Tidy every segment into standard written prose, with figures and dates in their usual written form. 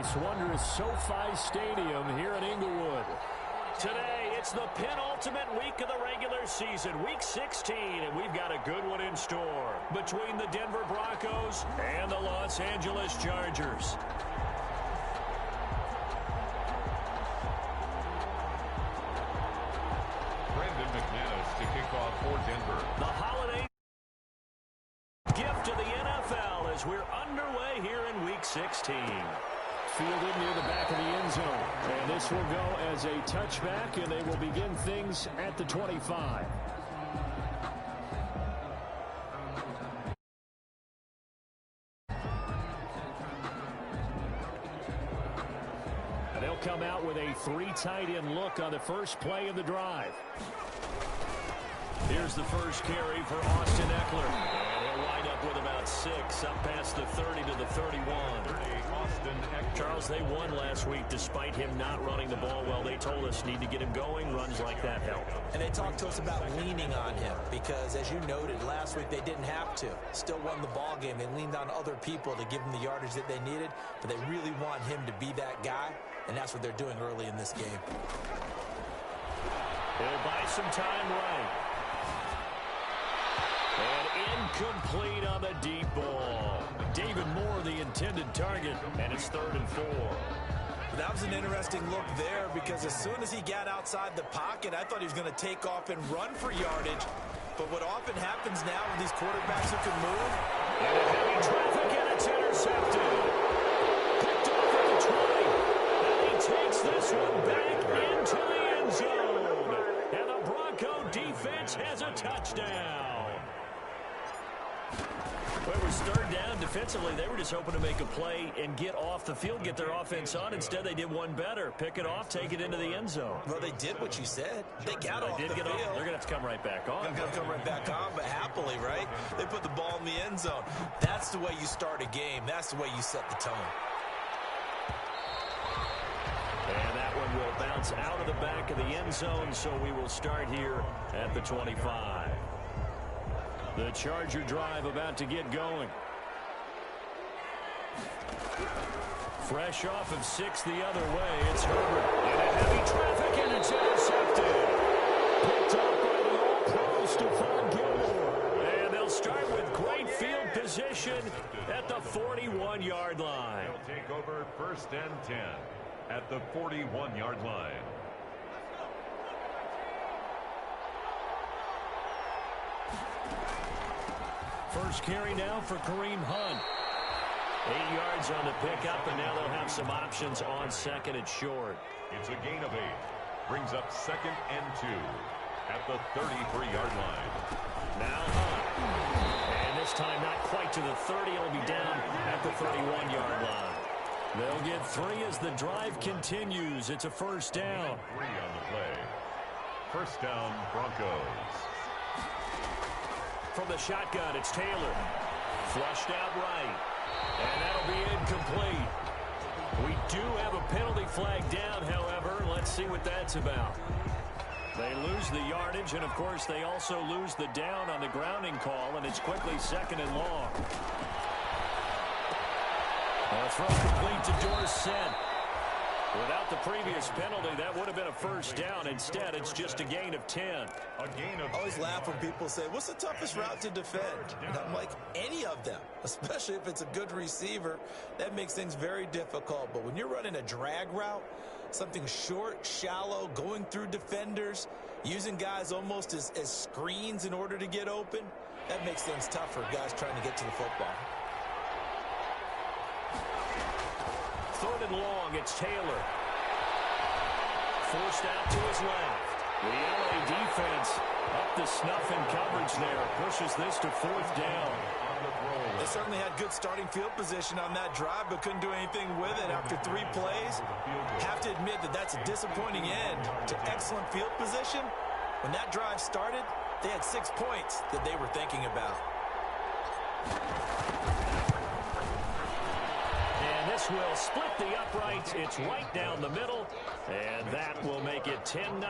nice, wondrous SoFi Stadium here in Inglewood. Today, it's the penultimate week of the regular season, Week 16, and we've got a good one in store between the Denver Broncos and the Los Angeles Chargers. Brandon McManus to kick off for Denver. The holiday gift to the NFL as we're underway here in Week 16. Fielded near the back of the end zone. And this will go as a touchback, and they will begin things at the 25. And they'll come out with a 3 tight end look on the first play of the drive. Here's the first carry for Austin Eckler. And he'll wind up with about 6, up past the 30 to the 31. Charles, they won last week despite him not running the ball well. They told us need to get him going. Runs like that help. And they talked to us about leaning on him because, as you noted, last week they didn't have to. Still won the ball game. They leaned on other people to give them the yardage that they needed, but they really want him to be that guy, and that's what they're doing early in this game. They'll buy some time right. And incomplete on the deep ball. David Moore, the intended target, and it's 3rd and 4. That was an interesting look there because as soon as he got outside the pocket, I thought he was going to take off and run for yardage. But what often happens now with these quarterbacks who can move. And a heavy traffic, and it's intercepted. Picked off at the 20. And he takes this one back into the end zone. And the Bronco defense has a touchdown. Well, it was 3rd down. Defensively, they were just hoping to make a play and get off the field, get their offense on. Instead, they did one better. Pick it off, take it into the end zone. Well, they did what you said. They got off the field. They're going to have to come right back on. They're going to come right back on, but happily, right? They put the ball in the end zone. That's the way you start a game. That's the way you set the tone. And that one will bounce out of the back of the end zone, so we will start here at the 25. The Charger drive about to get going. Fresh off of 6 the other way, it's Herbert. In a heavy traffic, and it's intercepted. Picked up by the All-Pro Stephon Gilmore. And they'll start with great field position at the 41-yard line. They'll take over 1st and 10 at the 41-yard line. First carry now for Kareem Hunt. 8 yards on the pickup, and now they'll have some options on 2nd and short. It's a gain of 8. Brings up 2nd and 2 at the 33-yard line. Now Hunt. And this time not quite to the 30. It'll be down at the 31-yard line. They'll get 3 as the drive continues. It's a 1st down. 3 on the play. 1st down, Broncos. From the shotgun, it's Taylor. Flushed out right. And that'll be incomplete. We do have a penalty flag down, however. Let's see what that's about. They lose the yardage, and, of course, they also lose the down on the grounding call, and it's quickly 2nd and long. Throw complete to Dorsett. Without the previous penalty, that would have been a 1st down. Instead, it's just a gain of 10. I always laugh when people say, what's the toughest route to defend? And I'm like, any of them, especially if it's a good receiver. That makes things very difficult. But when you're running a drag route, something short, shallow, going through defenders, using guys almost as screens in order to get open, that makes things tough for guys trying to get to the football. 3rd and long, it's Taylor. Forced out to his left. The LA defense up to snuff in coverage there. Pushes this to 4th down. They certainly had good starting field position on that drive, but couldn't do anything with it after 3 plays. Have to admit that that's a disappointing end to excellent field position. When that drive started, they had 6 points that they were thinking about. This will split the uprights. It's right down the middle, and that will make it 10-0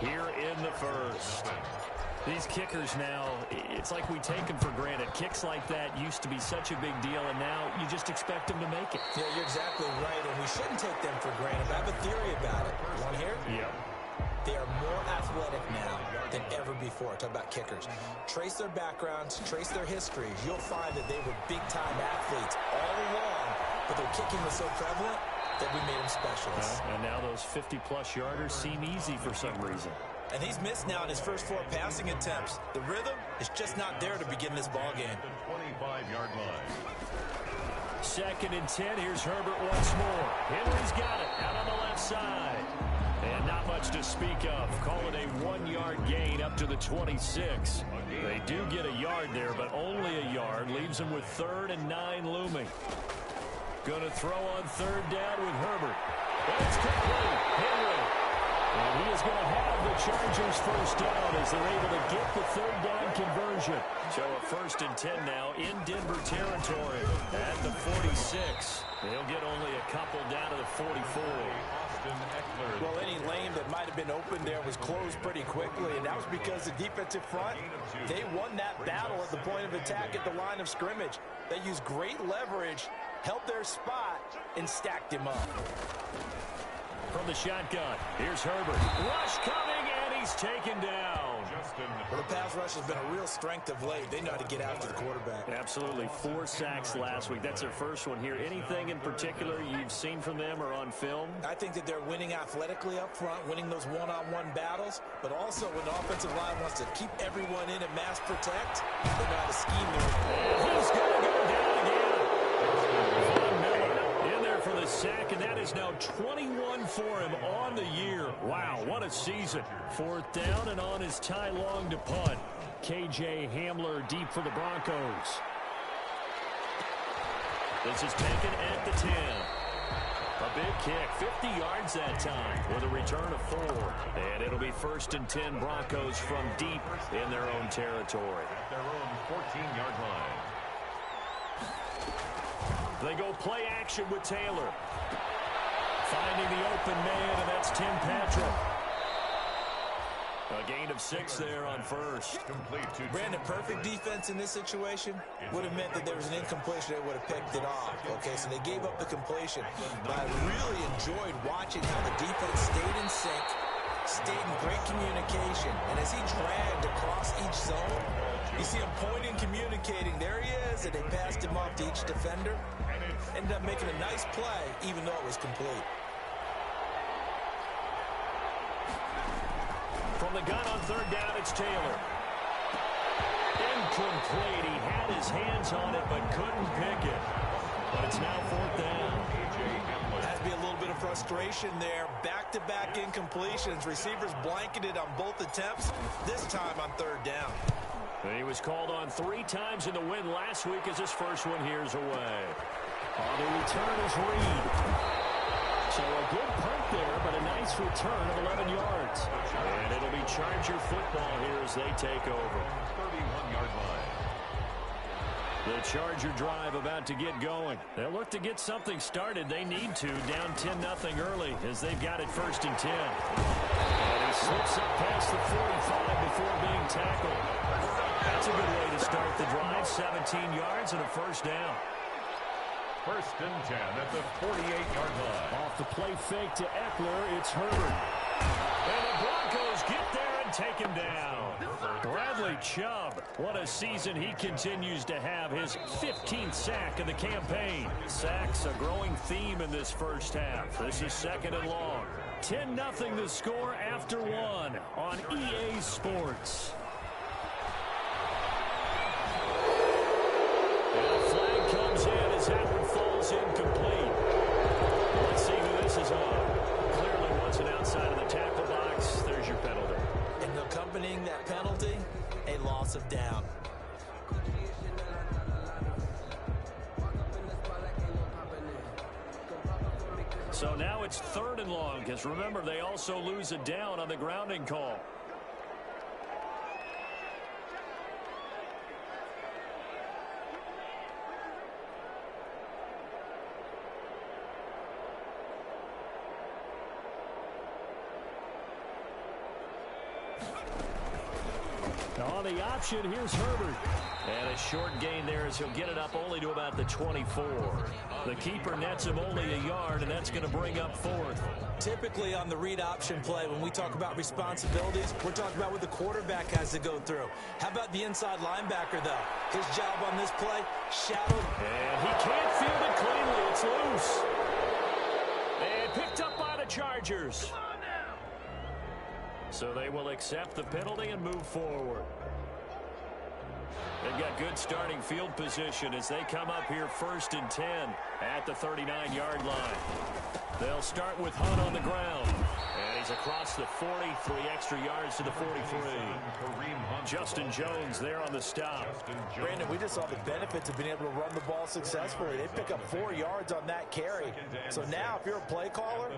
here in the 1st. These kickers now, it's like we take them for granted. Kicks like that used to be such a big deal, and now you just expect them to make it. Yeah, you're exactly right. And we shouldn't take them for granted. I have a theory about it. You want to hear? Yep. They are more athletic now than ever before. Talk about kickers. Trace their backgrounds, trace their histories. You'll find that they were big-time athletes all along, but their kicking was so prevalent that we made them specialists. And now those 50-plus yarders seem easy for some reason. And he's missed now in his first 4 passing attempts. The rhythm is just not there to begin this ball game. The 25-yard line. 2nd and 10. Here's Herbert once more. Henry's got it out on the left side. And not much to speak of. Call it a 1-yard gain up to the 26. They do get a yard there, but only a yard. Leaves them with 3rd and 9 looming. Going to throw on 3rd down with Herbert. It's complete. Henry. And he is going to have the Chargers first down as they're able to get the 3rd down conversion. So a 1st and 10 now in Denver territory at the 46. They'll get only a couple down to the 44. Well, any lane that might have been open there was closed pretty quickly, and that was because the defensive front, they won that battle at the point of attack at the line of scrimmage. They used great leverage, held their spot, and stacked him up. From the shotgun, here's Herbert. Rush coming, and he's taken down. Well, the pass rush has been a real strength of late. They know how to get after the quarterback. Absolutely. 4 sacks last week. That's their first one here. Anything in particular you've seen from them or on film? I think that they're winning athletically up front, winning those one-on-one battles, but also when the offensive line wants to keep everyone in and mass protect, they know how to scheme their and he's going to go down again. Von Miller in there for the sack, and that is now 21 for him on the year. Wow, what a season. 4th down and on his Ty Long to punt. KJ Hamler deep for the Broncos. This is taken at the 10. A big kick, 50 yards that time with a return of 4. And it'll be 1st and 10 Broncos from deep in their own territory. At their own 14-yard line. They go play action with Taylor. Finding the open man, and that's Tim Patrick. A gain of 6 there on 1st. Complete to Brandon, perfect defense in this situation would have meant that there was an incompletion. They would have picked it off. Okay, so they gave up the completion. But I really enjoyed watching how the defense stayed in sync, stayed in great communication. And as he dragged across each zone, you see him pointing, communicating. There he is, and they passed him off to each defender. Ended up making a nice play, even though it was complete. From the gun on 3rd down, it's Taylor. Incomplete. He had his hands on it, but couldn't pick it. But it's now 4th down. Has to be a little bit of frustration there. Back-to-back incompletions. Receivers blanketed on both attempts, this time on 3rd down. And he was called on 3 times in the win last week as his first one here's away. On the return is Reed. So a good punt there, but a nice return of 11 yards. And it'll be Charger football here as they take over. 31-yard line. The Charger drive about to get going. They'll look to get something started. They need to, down 10-0 early as they've got it 1st and 10. And he slips up past the 45 before being tackled. That's a good way to start the drive. 17 yards and a 1st down. 1st and 10 at the 48-yard line. Off the play fake to Eckler, it's Herbert. And the Broncos get there and take him down. Bradley Chubb, what a season he continues to have. His 15th sack of the campaign. Sacks a growing theme in this first half. This is 2nd and long. 10-0 the score after 1 on EA Sports. And a flag comes in as that one falls incomplete. Let's see who this is on. Clearly wasn't outside of the tackle box. There's your penalty. And accompanying that penalty, a loss of down. So now it's 3rd and long, because remember, they also lose a down on the grounding call. On the option, here's Herbert. And a short gain there as he'll get it up only to about the 24. The keeper nets him only a yard, and that's going to bring up fourth. Typically on the read option play, when we talk about responsibilities, we're talking about what the quarterback has to go through. How about the inside linebacker, though? His job on this play, shadowed. And he can't field it cleanly. It's loose. And picked up by the Chargers. So they will accept the penalty and move forward. They've got good starting field position as they come up here 1st and 10 at the 39-yard line. They'll start with Hunt on the ground. And he's across the 40, 3 extra yards to the 43. Justin Jones there on the stop. Brandon, we just saw the benefits of being able to run the ball successfully. They pick up 4 yards on that carry. So now if you're a play caller,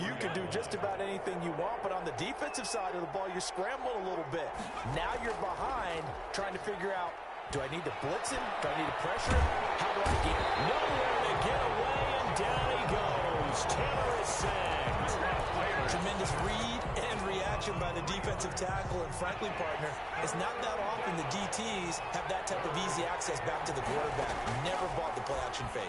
you can do just about anything you want. But on the defensive side of the ball, you're scrambling a little bit. Now you're behind trying to figure out, do I need to blitz him? Do I need to pressure him? How do I get it? Nowhere to get away, and down he goes. Taylor is sacked. Tremendous read and reaction by the defensive tackle. And frankly, partner, it's not that often the DTs have that type of easy access back to the quarterback. Never bought the play-action fake.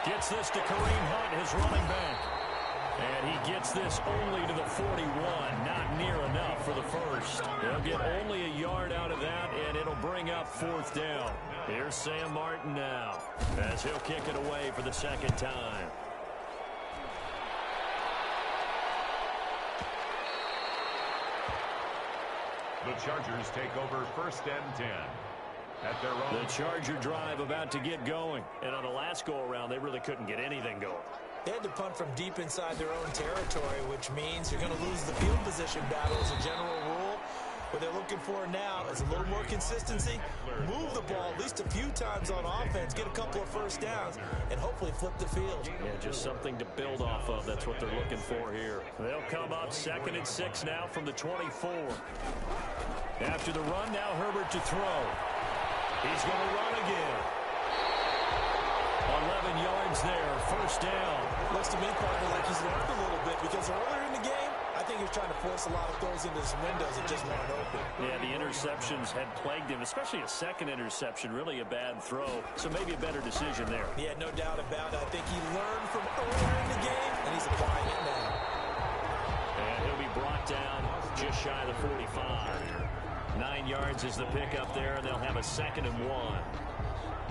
Gets this to Kareem Hunt, his running back. And he gets this only to the 41. Not near enough for the first. They'll get only a yard out of that, and it'll bring up 4th down. Here's Sam Martin now, as he'll kick it away for the 2nd time. The Chargers take over 1st and 10. At their own. The Charger drive about to get going. And on the last go-around, they really couldn't get anything going. They had to punt from deep inside their own territory, which means you're going to lose the field position battle as a general rule. What they're looking for now is a little more consistency, move the ball at least a few times on offense, get a couple of first downs, and hopefully flip the field. Yeah, just something to build off of. That's what they're looking for here. They'll come up 2nd and 6 now from the 24. After the run, now Herbert to throw. He's going to run again. 11 yards there, 1st down. Looks to me, partner, like he's learned a little bit because earlier in the game, I think he was trying to force a lot of throws into his windows that just weren't open. Yeah, the interceptions had plagued him, especially a 2nd interception, really a bad throw. So maybe a better decision there. Yeah, no doubt about it. I think he learned from earlier in the game, and he's applying it now. And he'll be brought down just shy of the 45. 9 yards is the pickup there, and they'll have a 2nd and 1.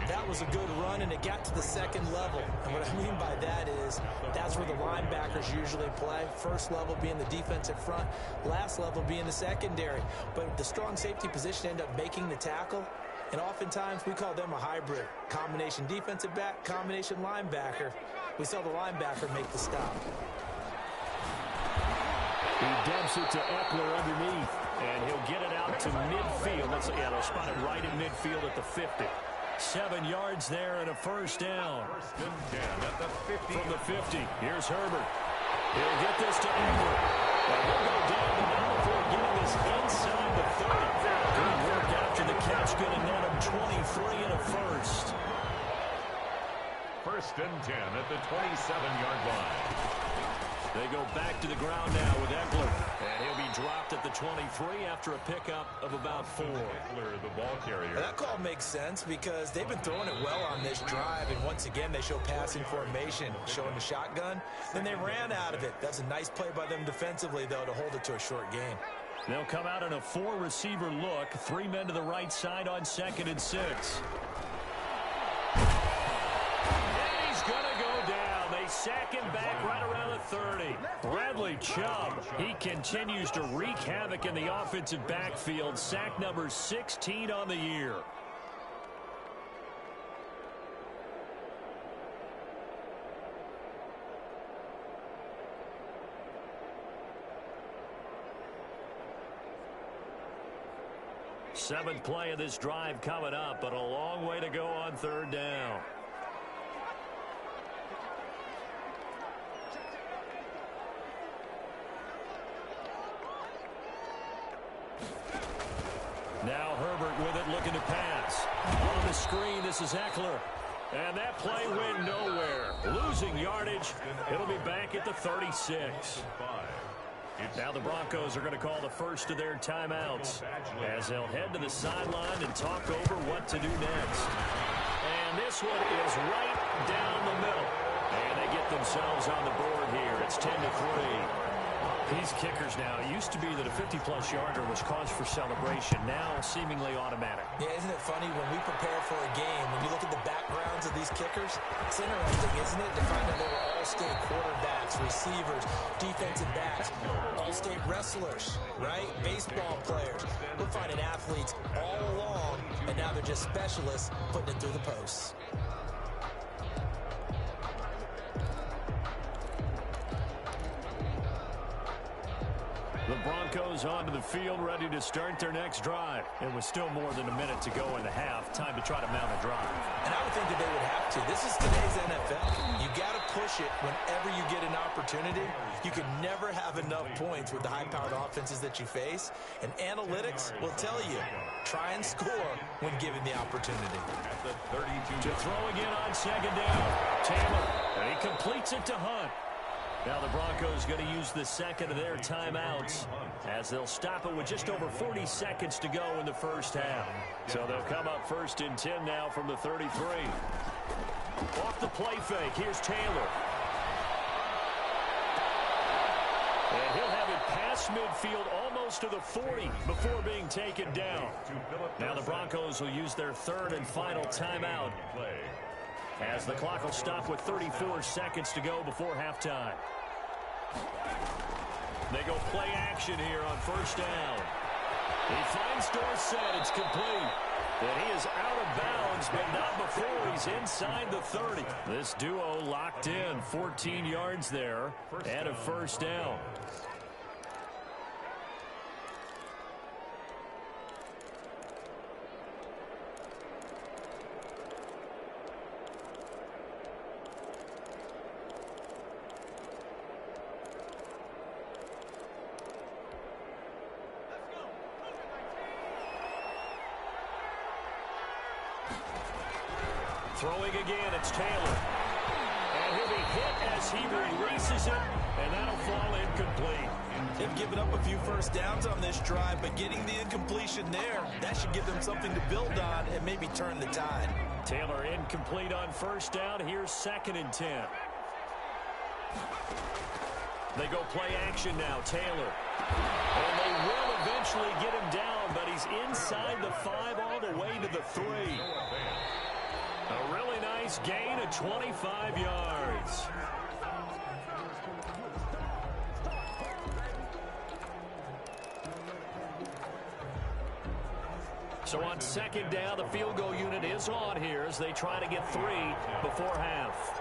That was a good run, and it got to the 2nd level. And what I mean by that is that's where the linebackers usually play. First level being the defensive front, last level being the secondary. But the strong safety position ended up making the tackle, and oftentimes we call them a hybrid. Combination defensive back, combination linebacker. We saw the linebacker make the stop. He dumps it to Eckler underneath. And he'll get it out to midfield. They'll spot it right at midfield at the 50. 7 yards there and a 1st down. 1st and 10 at the 50. From the 50, here's Herbert. He'll get this to Eckler. And he'll go down the middle before getting this inside the 30. Good work after the catch. Going to net him 23 and a 1st. 1st and 10 at the 27-yard line. They go back to the ground now with Eckler. And he'll be dropped at the 23 after a pickup of about 4. Eckler, the ball carrier. That call makes sense because they've been throwing it well on this drive. And once again, they show passing formation, showing the shotgun. Then they ran out of it. That's a nice play by them defensively, though, to hold it to a short gain. They'll come out in a 4-receiver look. 3 men to the right side on 2nd and 6. Sack him back right around the 30. Bradley Chubb, he continues to wreak havoc in the offensive backfield. Sack number 16 on the year. Seventh play of this drive coming up, but a long way to go on 3rd down. Now Herbert with it, looking to pass. On the screen, this is Eckler. And that play went nowhere. Losing yardage. It'll be back at the 36. Now the Broncos are going to call the first of their timeouts as they'll head to the sideline and talk over what to do next. And this one is right down the middle. And they get themselves on the board here. It's 10-3. These kickers now, it used to be that a 50-plus yarder was cause for celebration. Now seemingly automatic. Yeah, isn't it funny when we prepare for a game, when you look at the backgrounds of these kickers, it's interesting, isn't it, to find out they were all-state quarterbacks, receivers, defensive backs, all-state wrestlers, right? Baseball players. We're finding athletes all along, and now they're just specialists putting it through the posts. The Broncos onto the field, ready to start their next drive. It was still more than a minute to go in the half. Time to try to mount a drive. And I would think that they would have to. This is today's NFL. You got to push it whenever you get an opportunity. You can never have enough points with the high-powered offenses that you face. And analytics will tell you, try and score when given the opportunity. At the 32. To throw again on second down. Taylor, and he completes it to Hunt. Now the Broncos going to use the second of their timeouts as they'll stop it with just over 40 seconds to go in the first half. So they'll come up first and 10 now from the 33. Off the play fake, here's Taylor. And he'll have it past midfield almost to the 40 before being taken down. Now the Broncos will use their third and final timeout as the clock will stop with 34 seconds to go before halftime. They go play action here on first down. He finds Dorsett. It's complete. And he is out of bounds, but not before he's inside the 30. This duo locked in, 14 yards there and a first down. Throwing again, it's Taylor. And he'll be hit as he releases it, and that'll fall incomplete. They've given up a few first downs on this drive, but getting the incompletion there, that should give them something to build on and maybe turn the tide. Taylor incomplete on first down. Here's second and 10. They go play action now, Taylor. And they will eventually get him down, but he's inside the 5 all the way to the 3. A really nice gain of 25 yards. So on second down, the field goal unit is on here as they try to get 3 before half.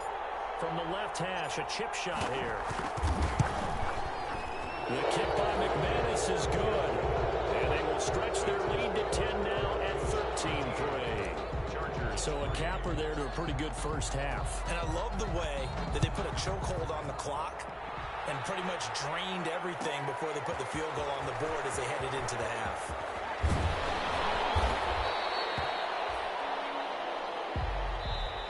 From the left hash, a chip shot here. The kick by McManus is good. And they will stretch their lead to 10 now at 13-3. So a capper there to a pretty good first half. And I love the way that they put a chokehold on the clock and pretty much drained everything before they put the field goal on the board as they headed into the half.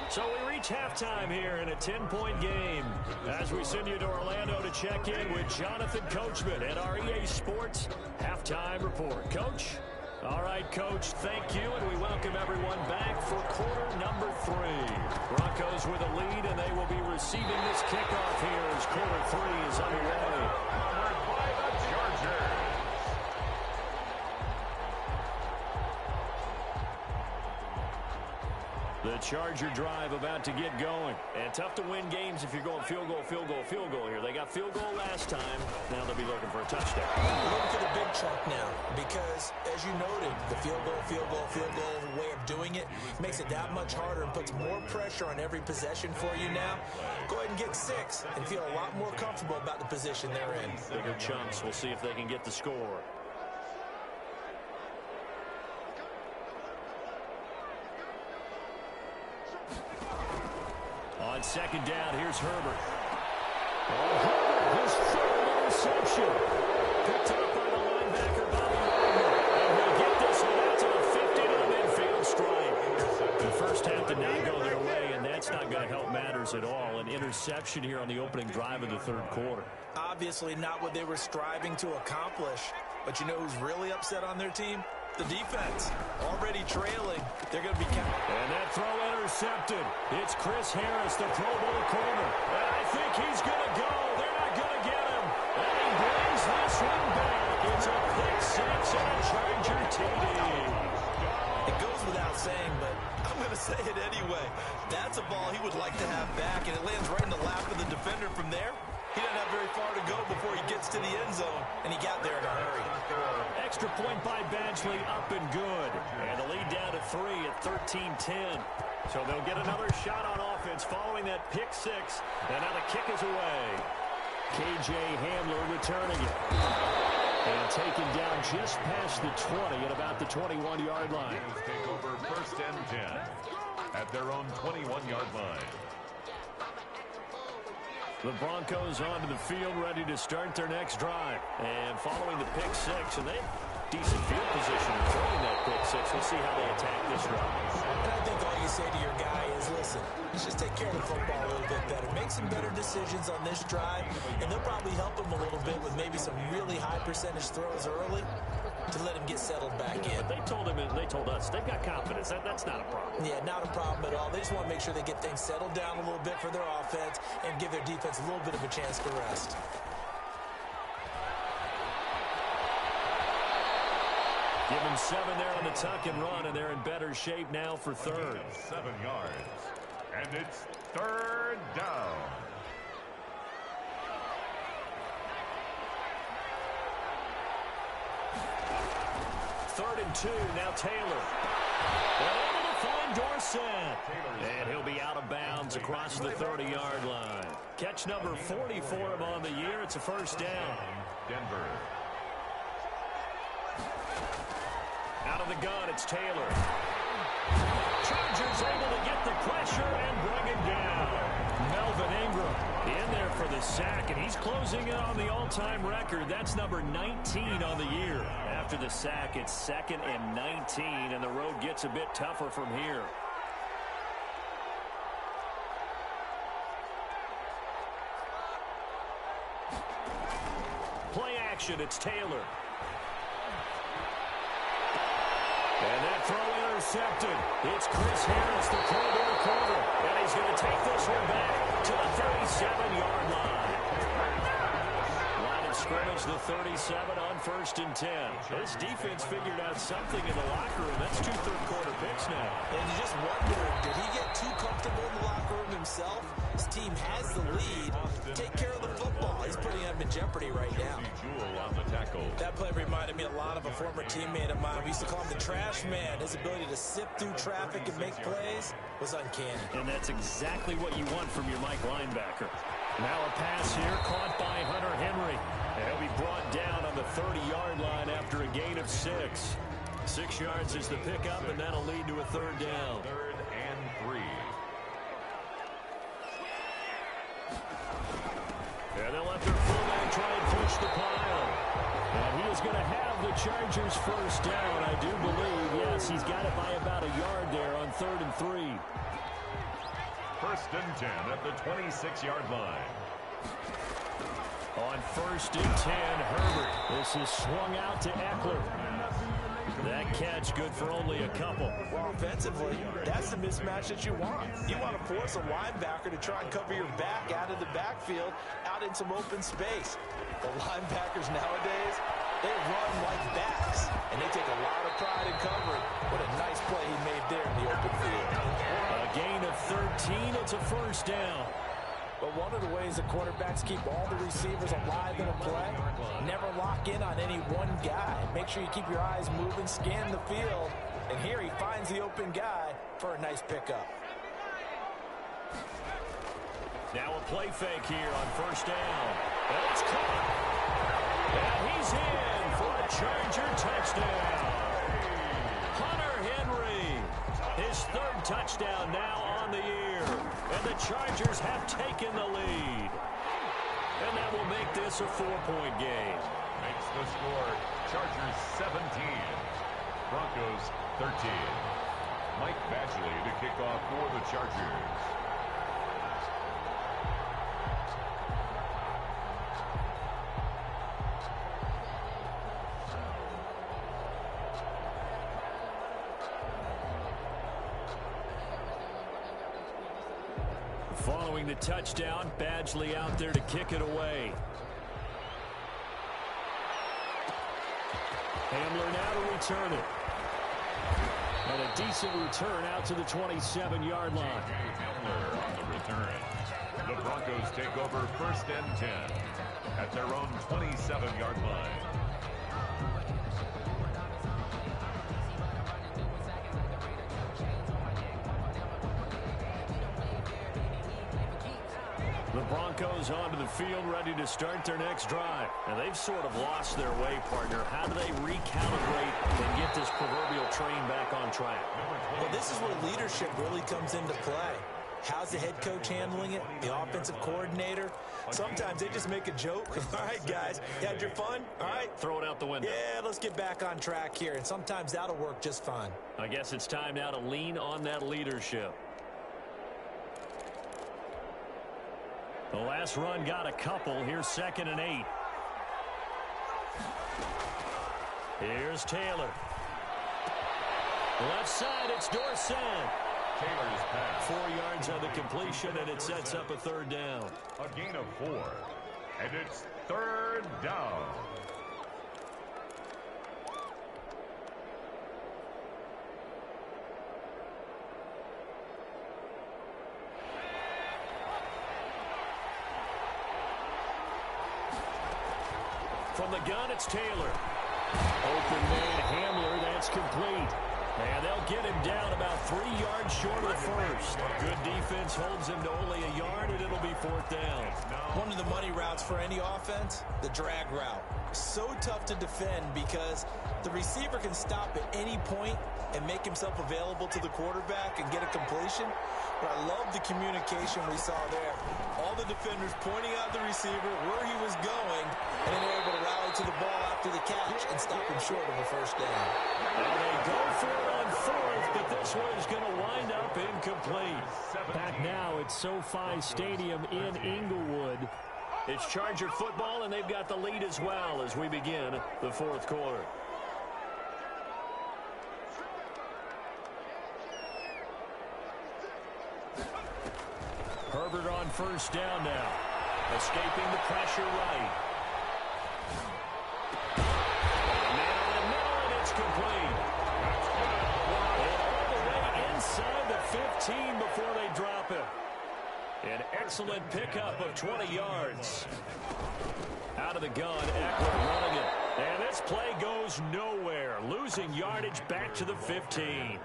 So we reach halftime here in a 10-point game as we send you to Orlando to check in with Jonathan Coachman at our EA Sports Halftime Report. Coach? All right, Coach, thank you, and we welcome everyone back for quarter number 3. Broncos with a lead, and they will be receiving this kickoff here as quarter 3 is underway. Powered by the Chargers. The Charger drive about to get going. And tough to win games if you're going field goal, field goal, field goal here. They got field goal last time. Now they'll be looking for a touchdown. We're looking for the big chunk now because, as you noted, the field goal way of doing it makes it that much harder and puts more pressure on every possession for you now. Go ahead and get 6 and feel a lot more comfortable about the position they're in. Bigger chunks. We'll see if they can get the score. On second down, here's Herbert. Herbert, his third interception. Picked up by the linebacker, Bobby Wagner. And he'll get this one out to the 50 to the midfield strike. The first half did not go their way, and that's not not going to help matters at all. An interception here on the opening drive of the third quarter. Obviously not what they were striving to accomplish. But you know who's really upset on their team? The defense. Already trailing. They're going to be counting. And that throw intercepted. It's Chris Harris, the Pro Bowl corner. And I think he's going to go. They're not going to get him. And he brings this one back. It's a pick six and a Charger TD. It goes without saying, but I'm going to say it anyway. That's a ball he would like to have back, and it lands right in the lap of the defender from there. He doesn't have very far to go before he gets to the end zone, and he got there in a hurry. Extra point by Badgley, up and good. And the lead down to 3 at 13-10. So they'll get another shot on offense following that pick six. And now the kick is away. K.J. Hamler returning it. And taken down just past the 20 at about the 21-yard line. Take over 1st and 10 at their own 21-yard line. The Broncos onto the field, ready to start their next drive. And following the pick six, and they have decent field position in throwing that pick six. We'll see how they attack this drive. And I think all you say to your guy is, listen, let's just take care of the football a little bit better. Make some better decisions on this drive, and they'll probably help him a little bit with maybe some really high percentage throws early to let him get settled back in. But they told him, and they told us, they've got confidence. That's not a problem. Yeah, not a problem at all. They just want to make sure they get things settled down a little bit for their offense and give their defense a little bit of a chance to rest. Give them 7 there on the tuck and run, and they're in better shape now for third. 7 yards. And it's 3rd down. Third and 2, now Taylor. And able to find Dorsett. And he'll be out of bounds across the 30-yard line. Catch number 40 for him on the year. It's a first down. Denver. Out of the gun, it's Taylor. Chargers able to get the pressure and bring it down. Melvin Ingram in there for the sack, and he's closing in on the all-time record. That's number 19 on the year. After the sack, it's 2nd and 19, and the road gets a bit tougher from here. Play action, it's Taylor. And that throw intercepted. It's Chris Harris, the Pro Bowl corner. And he's going to take this one back to the 37-yard line. Line of scrimmage, the 37 on 1st and 10. This defense figured out something in the locker room. That's 2 third-quarter picks now. And you just wonder, did he get too comfortable in the locker room himself? His team has the lead. Take care of the football. He's putting them in jeopardy right now. That play reminded me a lot of a former teammate of mine. We used to call him the trash man. His ability to sift through traffic and make plays was uncanny. And that's exactly what you want from your Mike linebacker. Now a pass here caught by Hunter Henry. And he'll be brought down on the 30-yard line after a gain of 6. 6 yards is the pickup, and that'll lead to a 3rd down. 3rd and 3. And they'll let their fullback try and push the pile. And he is going to have the Chargers first down, I do believe. Yes, he's got it by about a yard there on 3rd and 3. 1st and 10 at the 26-yard line. On 1st and 10, Herbert. This is swung out to Eckler. That catch good for only a couple. Well, offensively, that's the mismatch that you want. You want to force a linebacker to try and cover your back out of the backfield, out in some open space. The linebackers nowadays, they run like backs, and they take a lot of pride in covering. What a nice play he made there in the open field. A gain of 13, it's a first down. But one of the ways the quarterbacks keep all the receivers alive in a play, never lock in on any one guy. Make sure you keep your eyes moving, scan the field. And here he finds the open guy for a nice pickup. Now a play fake here on 1st down. And it's caught. And he's in for a Charger touchdown. Hunter Henry, his 3rd touchdown now on the year. And the Chargers have taken the lead. And that will make this a 4-point game. Makes the score Chargers 17, Broncos 13. Mike Badgley to kick off for the Chargers. Following the touchdown, Badgley out there to kick it away. Hamler now to return it. And a decent return out to the 27-yard line. Hamler on the return. The Broncos take over 1st and 10 at their own 27-yard line. The Broncos onto the field, ready to start their next drive. And they've sort of lost their way, partner. How do they recalibrate and get this proverbial train back on track? Well, this is where leadership really comes into play. How's the head coach handling it? The offensive coordinator? Sometimes they just make a joke. All right, guys, you had your fun? All right. Throw it out the window. Yeah, let's get back on track here. And sometimes that'll work just fine. I guess it's time now to lean on that leadership. The last run got a couple. Here's 2nd and 8. Here's Taylor. Left side, it's Dorsett. Taylor's pass. 4 yards on the completion, and it sets up a 3rd down. A gain of 4. And it's 3rd down. From the gun, it's Taylor. Open man, Hamler, that's complete. And they'll get him down about 3 yards short of the first. Good defense holds him to only a yard, and it'll be 4th down. One of the money routes for any offense, the drag route. So tough to defend because the receiver can stop at any point and make himself available to the quarterback and get a completion. But I love the communication we saw there. All the defenders pointing out the receiver, where he was going, and then they're able to rally to the ball after the catch and stop him short of a 1st down. And they go for it on 4th, but this one's going to wind up incomplete. Back now at SoFi Stadium in Inglewood. It's Charger football, and they've got the lead as well as we begin the 4th quarter. Herbert on 1st down now. Escaping the pressure right. Man in the middle, and it's complete. And all the way inside the 15 before they drop it. An excellent pickup of 20 yards. Out of the gun, Eckler running it. And this play goes nowhere. Losing yardage back to the 15.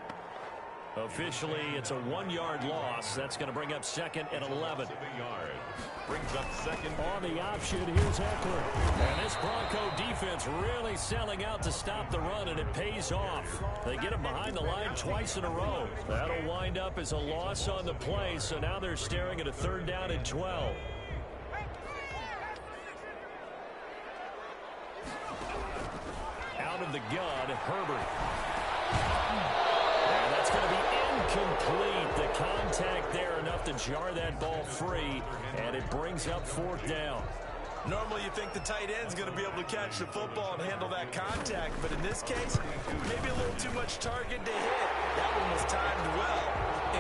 Officially, it's a 1-yard loss. That's going to bring up 2nd and 11. Brings up 2nd. On the option, here's Eckler. And this Bronco defense really selling out to stop the run, and it pays off. They get him behind the line twice in a row. That'll wind up as a loss on the play, so now they're staring at a 3rd down and 12. Out of the gun, Herbert. And that's going to be incomplete. The contact there enough to jar that ball free, and it brings up 4th down. Normally you think the tight end's going to be able to catch the football and handle that contact, but in this case, maybe a little too much target to hit. That one was timed well.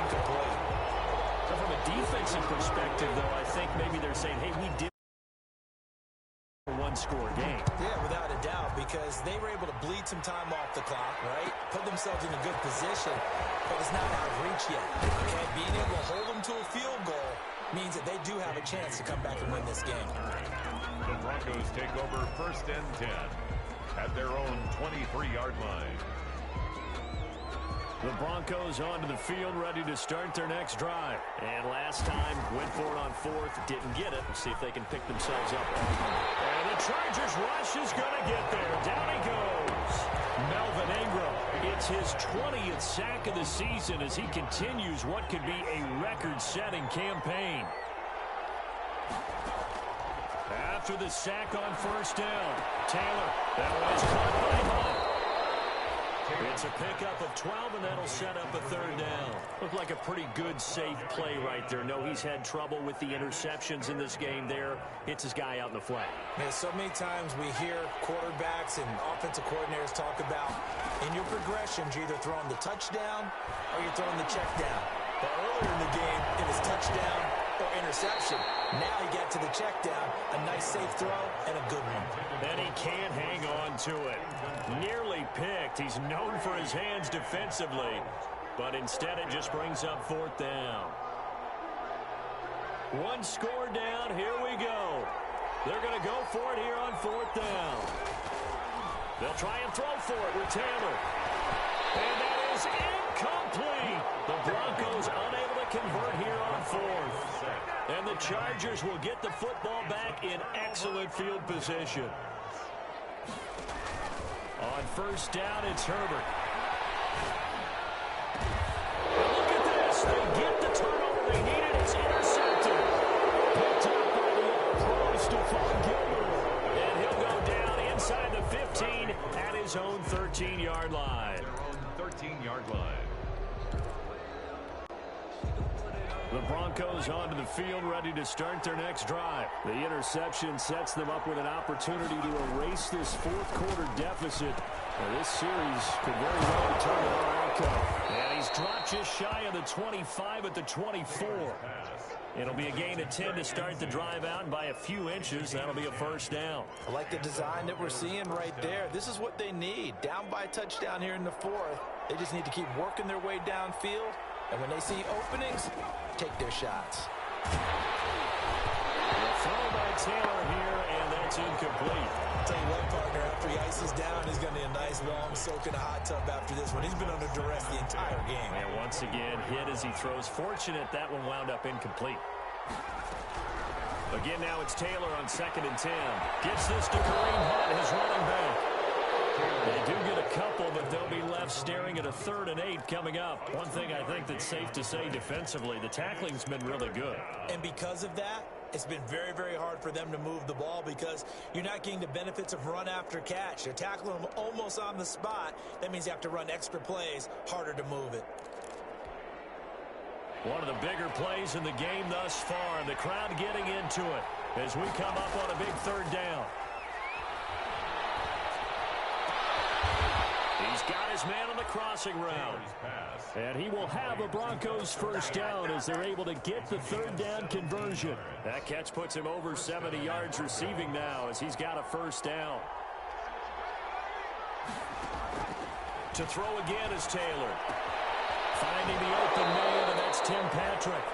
Incomplete. So from a defensive perspective, though, I think maybe they're saying, hey, we did a 1-score game. Yeah, without a doubt, because they were able to bleed some time off the clock, right? Put themselves in a good position, but it's not out of reach yet. Okay, being able to hold them to a field goal means that they do have a chance to come back and win this game. The Broncos take over 1st and 10 at their own 23-yard line. The Broncos onto the field, ready to start their next drive. And last time, went for it on 4th, didn't get it. Let's see if they can pick themselves up. And the Chargers rush is going to get there. Down he goes. Melvin Ingram. It's his 20th sack of the season as he continues what could be a record-setting campaign. After the sack on 1st down, Taylor. That one is caught by Hunt. It's a pickup of 12, and that'll set up a 3rd down. Looked like a pretty good, safe play right there. No, he's had trouble with the interceptions in this game there. Hits his guy out in the flat. Man, so many times we hear quarterbacks and offensive coordinators talk about in your progressions, you're either throwing the touchdown or you're throwing the check down. But earlier in the game, it was touchdown or interception. Now he got to the check down. A nice safe throw and a good one. And he can't hang on to it. Nearly picked. He's known for his hands defensively, but instead it just brings up fourth down. One score down. Here we go. They're going to go for it here on fourth down. They'll try and throw for it with Taylor. And that is incomplete. The Broncos unable to convert here on fourth. And the Chargers will get the football back in excellent field position. On first down, it's Herbert. Look at this. They get the turnover they needed. It's intercepted. Picked up by the all-pro Stephon Gilmore. And he'll go down inside the 15 at his own 13-yard line. 13-yard line. The Broncos onto the field, ready to start their next drive. The interception sets them up with an opportunity to erase this fourth-quarter deficit. Now, this series could very well determine our outcome. And he's dropped just shy of the 25 at the 24. It'll be a gain of 10 to start the drive out, and by a few inches, that'll be a first down. I like the design that we're seeing right there. This is what they need. Down by a touchdown here in the fourth. They just need to keep working their way downfield. And when they see openings, take their shots. The throw by Taylor here, and that's incomplete. I'll tell you what, partner, after he ices down, he's going to need a nice long soak in a hot tub after this one. He's been under duress the entire game. And once again, hit as he throws. Fortunate that one wound up incomplete. Again, now it's Taylor on 2nd and 10. Gets this to Kareem Hunt, his running back. They do get a couple, but they'll be left staring at a 3rd and 8 coming up. One thing I think that's safe to say defensively, the tackling's been really good. And because of that, it's been very, very hard for them to move the ball because you're not getting the benefits of run after catch. They're tackling them almost on the spot. That means you have to run extra plays, harder to move it. One of the bigger plays in the game thus far. The crowd getting into it as we come up on a big 3rd down. He's got his man on the crossing route. And he will have a Broncos first down as they're able to get the 3rd down conversion. That catch puts him over 70 yards receiving now as he's got a first down. To throw again is Taylor. Finding the open man, and that's Tim Patrick.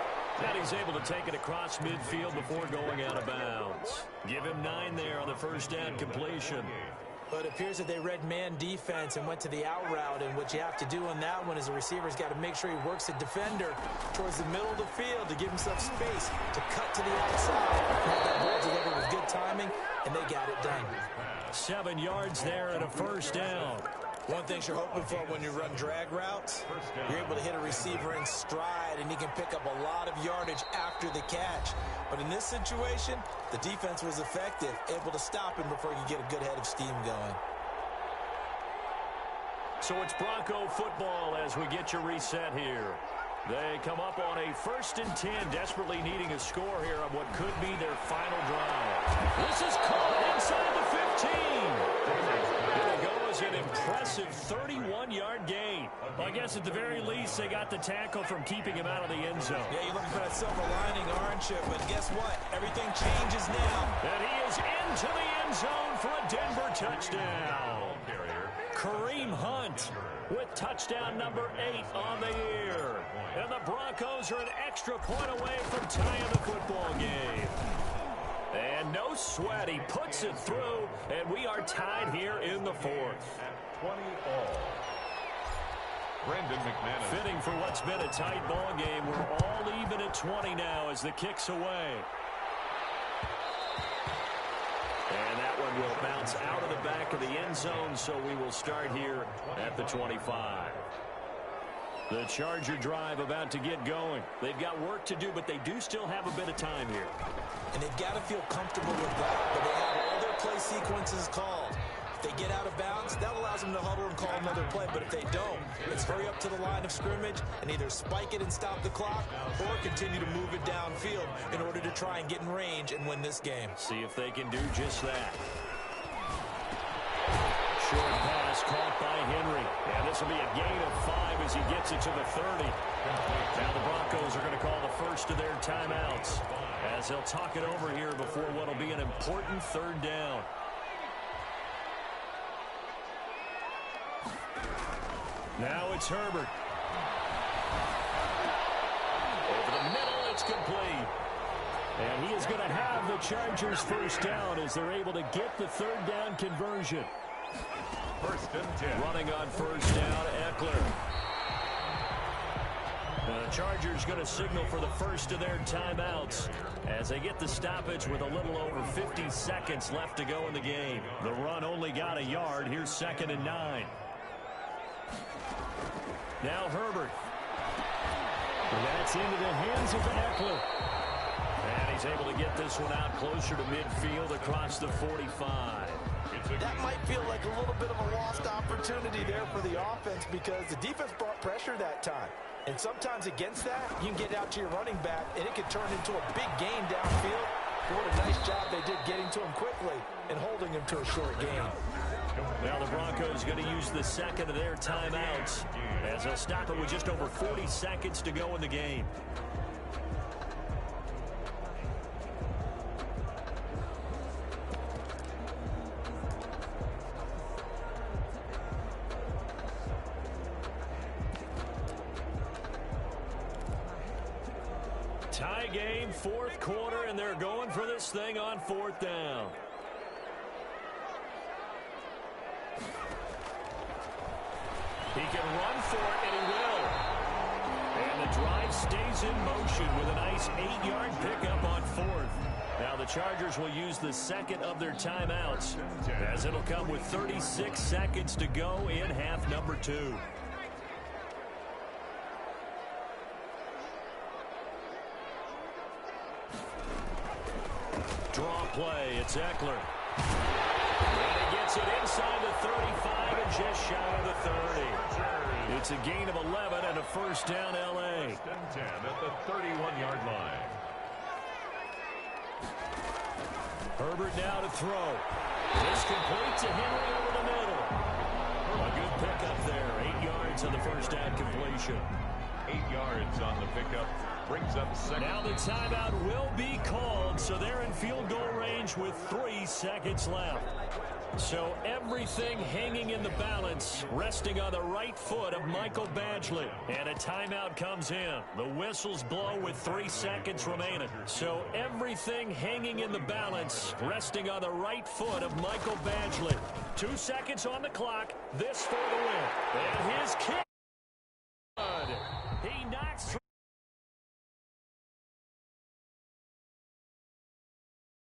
And he's able to take it across midfield before going out of bounds. Give him 9 there on the first down completion. But it appears that they read man defense and went to the out route. And what you have to do on that one is the receiver's got to make sure he works the defender towards the middle of the field to give himself space to cut to the outside. Have that ball delivered with good timing, and they got it done. 7 yards there and a first down. One thing you're hoping for when you run drag routes, you're able to hit a receiver in stride, and he can pick up a lot of yardage after the catch. But in this situation, the defense was effective, able to stop him before he could get a good head of steam going. So it's Bronco football as we get you reset here. They come up on a 1st and 10, desperately needing a score here on what could be their final drive. This is caught inside the 15. There goes an impressive 31-yard gain. Well, I guess at the very least, they got the tackle from keeping him out of the end zone. Yeah, you're looking for that silver lining, aren't you? But guess what? Everything changes now. And he is into the end zone for a Denver touchdown. Kareem Hunt with touchdown number 8 on the year. And the Broncos are an extra point away from tying the football game. And no sweat, he puts it through, and we are tied here in the 4th. 20 all. Brandon McManus. Fitting for what's been a tight ball game. We're all even at 20 now as the kick's away. And that one will bounce out of the back of the end zone, so we will start here at the 25. The Charger drive about to get going. They've got work to do, but they do still have a bit of time here. And they've got to feel comfortable with that, but they have all their play sequences called. If they get out of bounds, that allows them to huddle and call another play. But if they don't, it's hurry up to the line of scrimmage and either spike it and stop the clock or continue to move it downfield in order to try and get in range and win this game. See if they can do just that. short pass caught by Henry. And this will be a gain of 5 as he gets it to the 30. Now the Broncos are going to call the first of their timeouts as they'll talk it over here before what will be an important third down. Now it's Herbert. Over the middle, it's complete. And he is going to have the Chargers first down as they're able to get the third down conversion. First and 10. Running on first down, Eckler. The Chargers going to signal for the first of their timeouts as they get the stoppage with a little over 50 seconds left to go in the game. The run only got a yard. Here's 2nd and 9. Now Herbert. And that's into the hands of Eckler. And he's able to get this one out closer to midfield across the 45. That might feel like a little bit of a lost opportunity there for the offense because the defense brought pressure that time. And sometimes against that, you can get out to your running back, and it could turn into a big gain downfield. What a nice job they did getting to him quickly and holding him to a short gain. Now the Broncos going to use the second of their timeouts as they'll stop it with just over 40 seconds to go in the game. Tie game, 4th quarter, and they're going for this thing on 4th down. He can run for it, and he will. And the drive stays in motion with a nice 8-yard pickup on 4th. Now the Chargers will use the second of their timeouts as it'll come with 36 seconds to go in half number 2. Draw play, it's Eckler. And he gets it inside the 35 and just shy of the 30. It's a gain of 11 and a first down, L.A. First and 10 at the 31-yard line. Herbert now to throw. This complete to Henry over the middle. A good pickup there. 8 yards on the first down completion. 8 yards on the pickup. Brings up second. Now the timeout will be called, so they're in field goal range with 3 seconds left. So everything hanging in the balance, resting on the right foot of Michael Badgley. And a timeout comes in. The whistles blow with 3 seconds remaining. So everything hanging in the balance, resting on the right foot of Michael Badgley. 2 seconds on the clock. This for the win. And his kick.